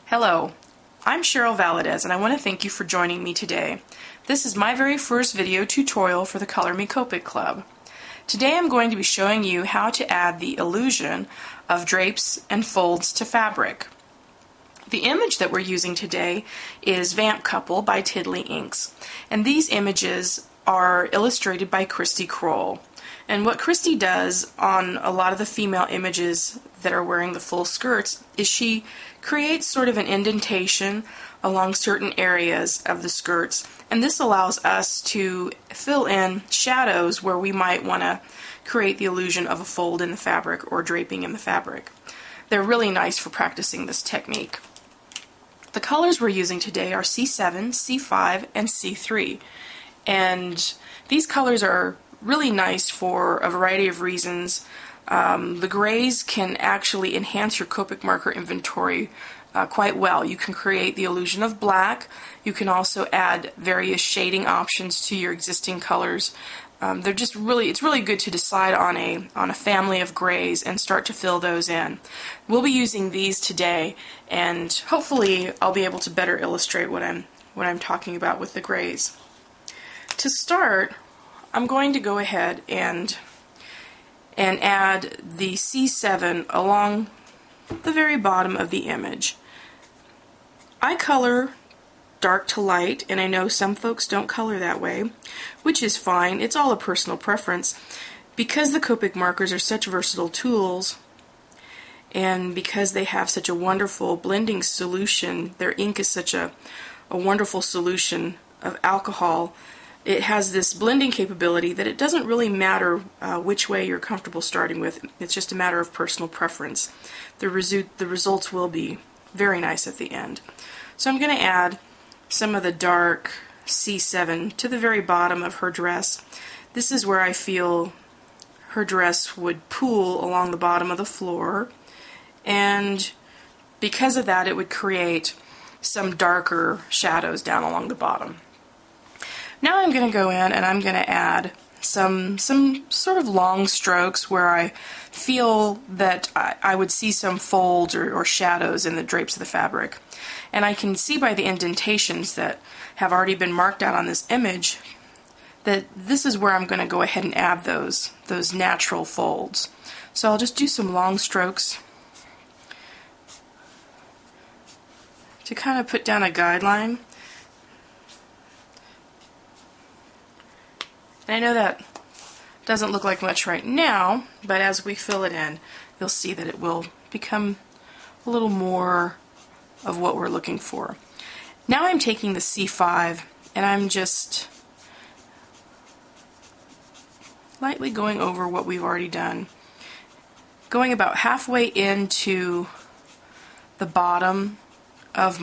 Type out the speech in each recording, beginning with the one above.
Hello, I'm Cheryl Valadez and I want to thank you for joining me today. This is my very first video tutorial for the Color Me Copic Club. Today I'm going to be showing you how to add the illusion of drapes and folds to fabric. The image that we're using today is Vamp Couple by Tiddly Inks, and these images are illustrated by Christy Kroll. And what Christy does on a lot of the female images that are wearing the full skirts is she creates sort of an indentation along certain areas of the skirts, and this allows us to fill in shadows where we might want to create the illusion of a fold in the fabric or draping in the fabric. They're really nice for practicing this technique. The colors we're using today are C7, C5, and C3, and these colors are really nice for a variety of reasons. The grays can actually enhance your Copic marker inventory quite well. You can create the illusion of black. You can also add various shading options to your existing colors. It's really good to decide on a family of grays and start to fill those in. We'll be using these today, and hopefully I'll be able to better illustrate what I'm talking about with the grays. To start, I'm going to go ahead and add the C7 along the very bottom of the image. I color dark to light, and I know some folks don't color that way, which is fine. It's all a personal preference. Because the Copic markers are such versatile tools, and because they have such a wonderful blending solution, their ink is such a wonderful solution of alcohol, it has this blending capability that it doesn't really matter which way you're comfortable starting with. It's just a matter of personal preference. The results will be very nice at the end. So I'm going to add some of the dark C7 to the very bottom of her dress. This is where I feel her dress would pool along the bottom of the floor, and because of that it would create some darker shadows down along the bottom. Now I'm going to go in and I'm going to add some sort of long strokes where I feel that I would see some folds or shadows in the drapes of the fabric. And I can see by the indentations that have already been marked out on this image that this is where I'm going to go ahead and add those natural folds. So I'll just do some long strokes to kind of put down a guideline. And I know that doesn't look like much right now, but as we fill it in, you'll see that it will become a little more of what we're looking for. Now I'm taking the C5 and I'm just lightly going over what we've already done, going about halfway into the bottom of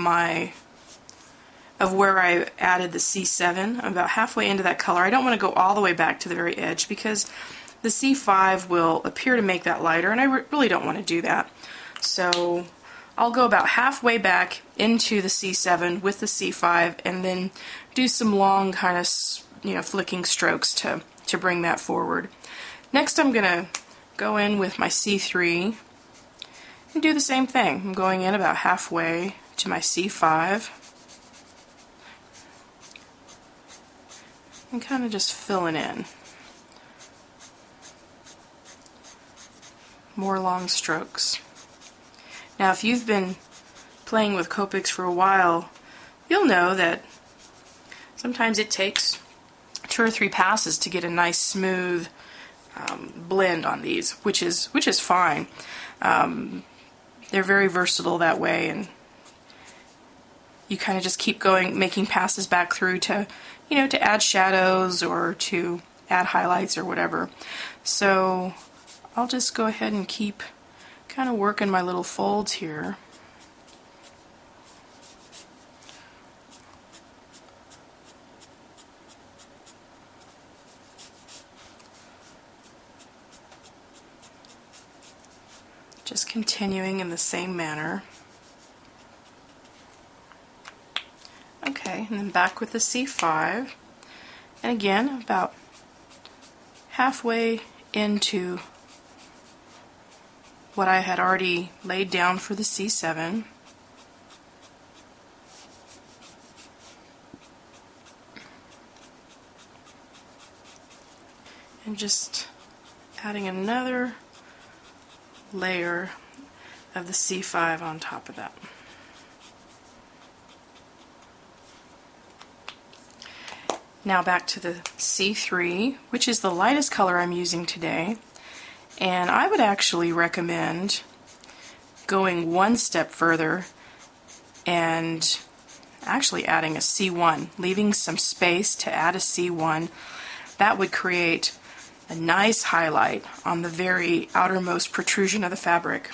where I added the C7. I'm about halfway into that color. I don't want to go all the way back to the very edge because the C5 will appear to make that lighter, and I really don't want to do that. So I'll go about halfway back into the C7 with the C5 and then do some long kind of flicking strokes to bring that forward. Next I'm going to go in with my C3 and do the same thing. I'm going in about halfway to my C5 and kind of just filling in. More long strokes. Now if you've been playing with Copics for a while, you'll know that sometimes it takes 2 or 3 passes to get a nice smooth blend on these, which is fine. They're very versatile that way, and you kind of just keep going, making passes back through to add shadows or to add highlights or whatever. So I'll just go ahead and keep kind of working my little folds here. Just continuing in the same manner. Okay, and then back with the C5, and again about halfway into what I had already laid down for the C7. and just adding another layer of the C5 on top of that. Now back to the C3, which is the lightest color I'm using today, and I would actually recommend going one step further and actually adding a C1, leaving some space to add a C1. That would create a nice highlight on the very outermost protrusion of the fabric.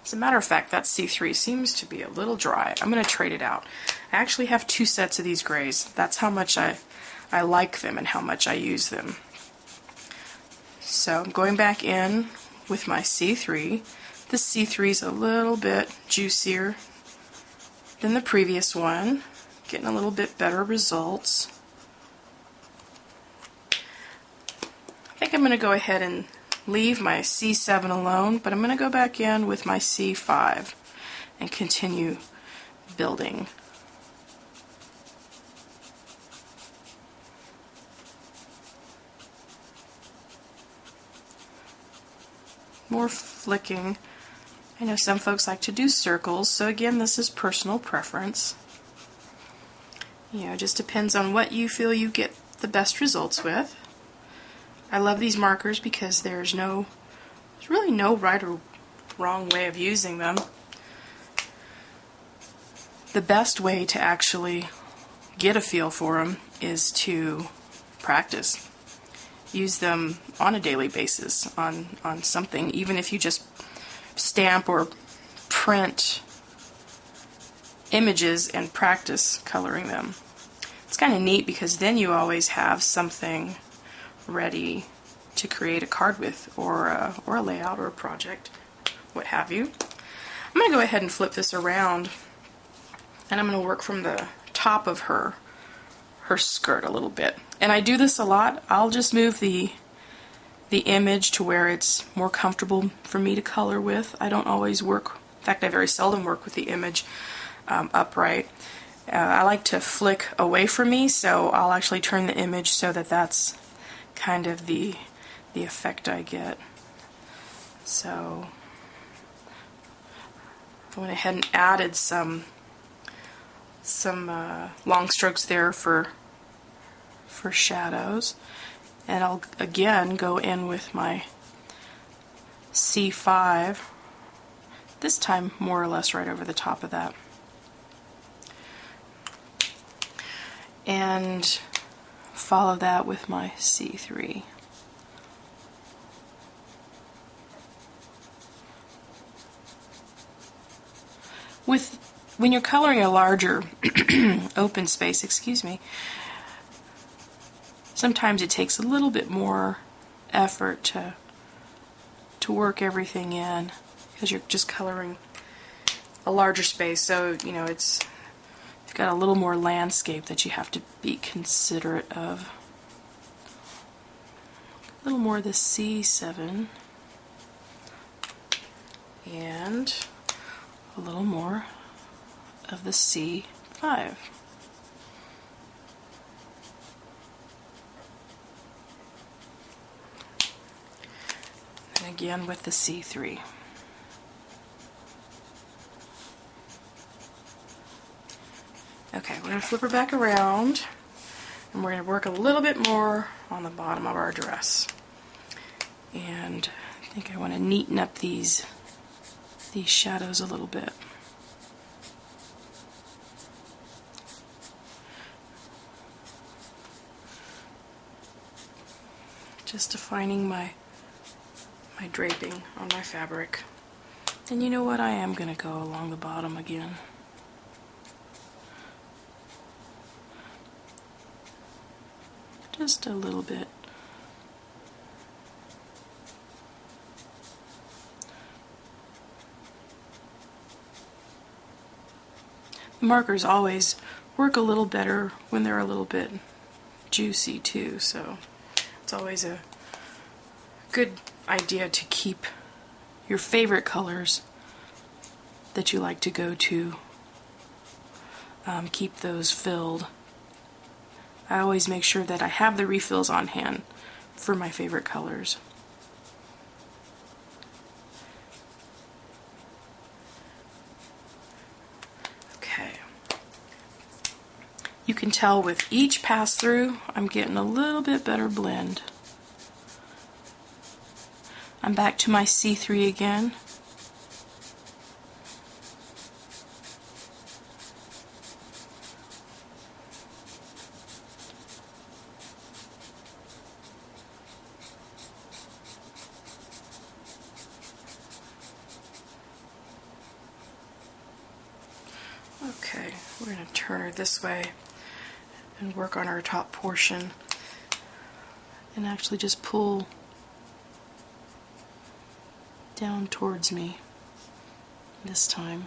As a matter of fact, that C3 seems to be a little dry. I'm going to trade it out. I actually have 2 sets of these grays. That's how much I like them and how much I use them. So I'm going back in with my C3. This C3 is a little bit juicier than the previous one, getting a little bit better results. I think I'm going to go ahead and leave my C7 alone, but I'm going to go back in with my C5 and continue building. More flicking. I know some folks like to do circles, so again, this is personal preference. You know, it just depends on what you feel you get the best results with. I love these markers because there's really no right or wrong way of using them. The best way to actually get a feel for them is to practice. Use them on a daily basis on something, even if you just stamp or print images and practice coloring them. It's kind of neat because then you always have something ready to create a card with, or a layout or a project, what have you. I'm going to go ahead and flip this around, and I'm going to work from the top of her skirt a little bit. And I do this a lot. I'll just move the image to where it's more comfortable for me to color with. I don't always work, in fact I very seldom work with the image upright. I like to flick away from me, so I'll actually turn the image so that that's kind of the effect I get. So I went ahead and added some long strokes there for shadows, and I'll again go in with my C5, this time more or less right over the top of that, and follow that with my C3. When you're coloring a larger open space, sometimes it takes a little bit more effort to work everything in because you're just coloring a larger space, so you know it's got a little more landscape that you have to be considerate of. A little more of the C7 and a little more of the C5. And again with the C3. Okay, we're going to flip her back around, and we're going to work a little bit more on the bottom of our dress. And I think I want to neaten up these shadows a little bit. Just defining my draping on my fabric. And you know what, I am going to go along the bottom again. Just a little bit. The markers always work a little better when they're a little bit juicy too, so it's always a good idea to keep your favorite colors that you like to go to, keep those filled. I always make sure that I have the refills on hand for my favorite colors. Okay. You can tell with each pass through, I'm getting a little bit better blend. I'm back to my C3 again. Okay, we're going to turn her this way and work on our top portion and actually just pull down towards me this time.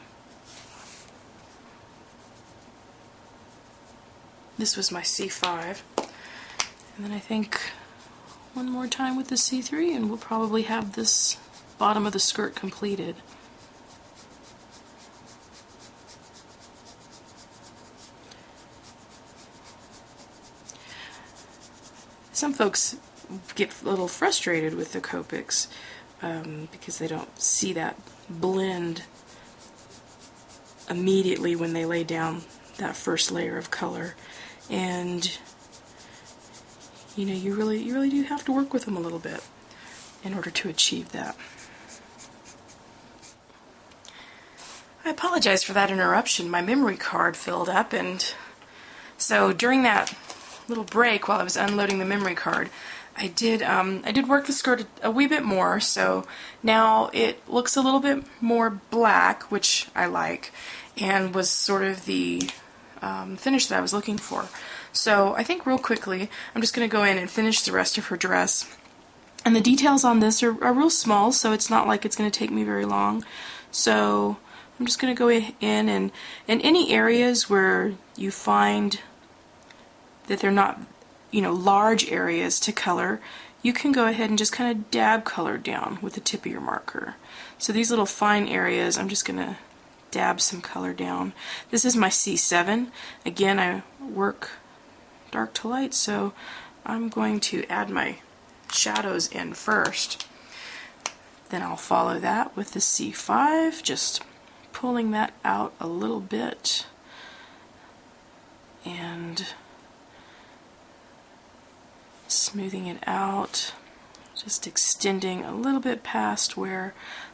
This was my C5, and then I think one more time with the C3 and we'll probably have this bottom of the skirt completed. Some folks get a little frustrated with the Copics because they don't see that blend immediately when they lay down that first layer of color, and you know, you really do have to work with them a little bit in order to achieve that. I apologize for that interruption. My memory card filled up, and so during that little break while I was unloading the memory card, I did work the skirt a wee bit more, so now it looks a little bit more black, which I like, and was sort of the finish that I was looking for. So I think real quickly I'm just going to go in and finish the rest of her dress. And the details on this are real small, so it's not like it's going to take me very long. So I'm just going to go in and in any areas where you find that they're not, you know, large areas to color, you can go ahead and just kind of dab color down with the tip of your marker. So these little fine areas, I'm just going to dab some color down. This is my C7. Again, I work dark to light, so I'm going to add my shadows in first. Then I'll follow that with the C5, just pulling that out a little bit and smoothing it out, just extending a little bit past where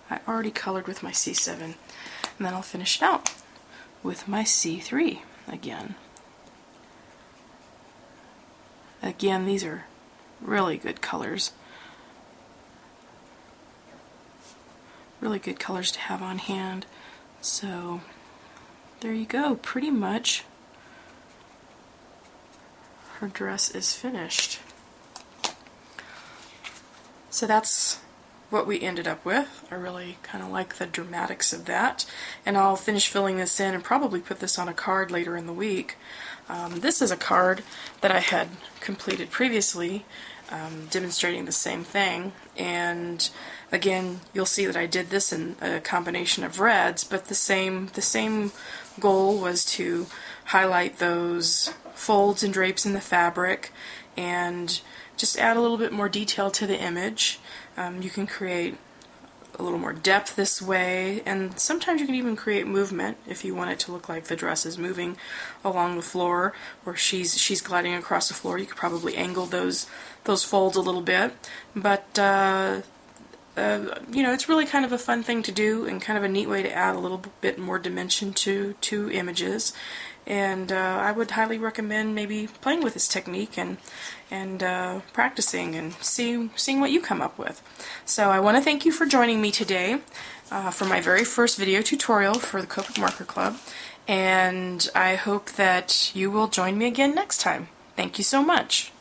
I already colored with my C7. And then I'll finish it out with my C3 again. Again, these are really good colors. Really good colors to have on hand. So there you go. Pretty much her dress is finished. So that's what we ended up with. I really kind of like the dramatics of that, and I'll finish filling this in and probably put this on a card later in the week. This is a card that I had completed previously, demonstrating the same thing, and again you'll see that I did this in a combination of reds, but the same goal was to highlight those folds and drapes in the fabric and just add a little bit more detail to the image. You can create a little more depth this way, and sometimes you can even create movement if you want it to look like the dress is moving along the floor, or she's gliding across the floor. You could probably angle those folds a little bit, but you know, it's really kind of a fun thing to do and kind of a neat way to add a little bit more dimension to images. And I would highly recommend maybe playing with this technique and practicing and seeing what you come up with. So I want to thank you for joining me today for my very first video tutorial for the Copic Marker Club, and I hope that you will join me again next time. Thank you so much.